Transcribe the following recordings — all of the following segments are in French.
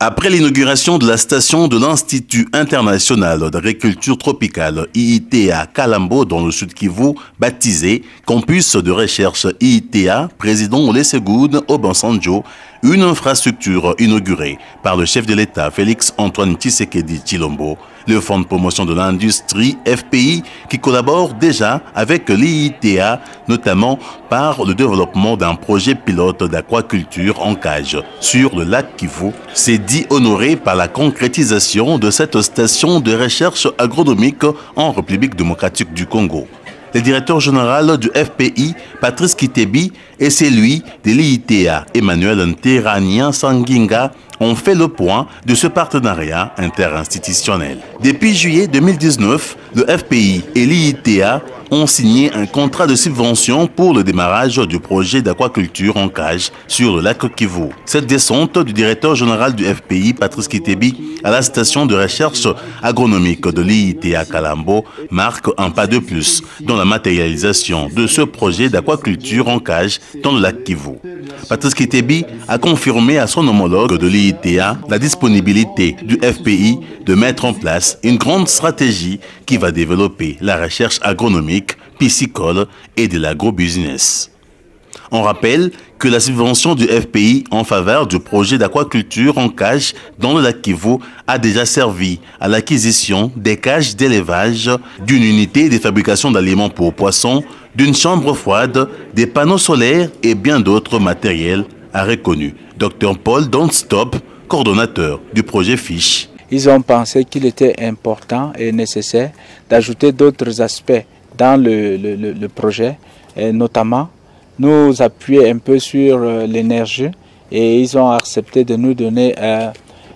Après l'inauguration de la station de l'Institut international d'agriculture tropicale IITA Kalambo dans le Sud Kivu, baptisé Campus de recherche IITA, président Olusegun Obasanjo, une infrastructure inaugurée par le chef de l'État Félix Antoine Tshisekedi Tshilombo, le Fonds de promotion de l'industrie FPI qui collabore déjà avec l'IITA, notamment par le développement d'un projet pilote d'aquaculture en cage sur le lac Kivu, s'est dit honoré par la concrétisation de cette station de recherche agronomique en République démocratique du Congo. Le directeur général du FPI, Patrice Kitebi, et celui de l'IITA, Emmanuel Nterania Sanginga, ont fait le point de ce partenariat interinstitutionnel. Depuis juillet 2019, le FPI et l'IITA ont signé un contrat de subvention pour le démarrage du projet d'aquaculture en cage sur le lac Kivu. Cette descente du directeur général du FPI, Patrice Kitebi, à la station de recherche agronomique de l'IITA Kalambo marque un pas de plus dans la matérialisation de ce projet d'aquaculture en cage dans le lac Kivu. Patrice Kitebi a confirmé à son homologue de l'IITA la disponibilité du FPI de mettre en place une grande stratégie qui va développer la recherche agronomique, piscicole et de l'agrobusiness. On rappelle que la subvention du FPI en faveur du projet d'aquaculture en cage dans le lac Kivu a déjà servi à l'acquisition des cages d'élevage, d'une unité de fabrication d'aliments pour poissons, d'une chambre froide, des panneaux solaires et bien d'autres matériels, a reconnu Dr Paul Donstop, coordonnateur du projet FISH. Ils ont pensé qu'il était important et nécessaire d'ajouter d'autres aspects dans le projet, et notamment nous appuyer un peu sur l'énergie, et ils ont accepté de nous donner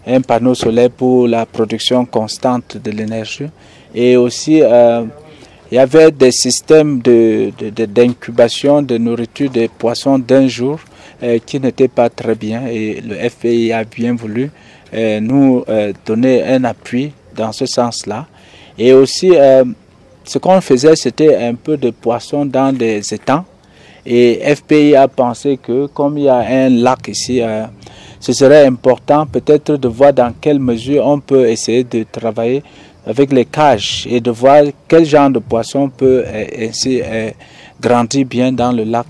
un panneau solaire pour la production constante de l'énergie. Et aussi, il y avait des systèmes d'incubation de nourriture des poissons d'un jour qui n'étaient pas très bien, et le FPI a bien voulu nous donner un appui dans ce sens-là. Et aussi, ce qu'on faisait, c'était un peu de poissons dans des étangs. Et FPI a pensé que comme il y a un lac ici, ce serait important peut-être de voir dans quelle mesure on peut essayer de travailler avec les cages et de voir quel genre de poisson peut ainsi grandir bien dans le lac.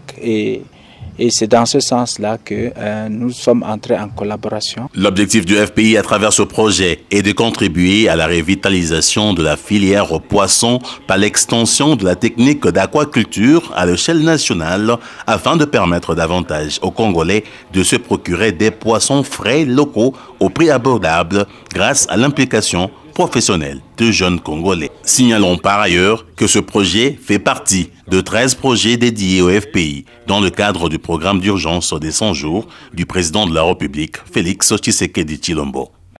Et c'est dans ce sens-là que nous sommes entrés en collaboration. L'objectif du FPI à travers ce projet est de contribuer à la revitalisation de la filière poisson par l'extension de la technique d'aquaculture à l'échelle nationale afin de permettre davantage aux Congolais de se procurer des poissons frais locaux au prix abordable grâce à l'implication professionnelle de jeunes Congolais. Signalons par ailleurs que ce projet fait partie de 13 projets dédiés au FPI dans le cadre du programme d'urgence des 100 jours du président de la République, Félix Tshisekedi Tshilombo.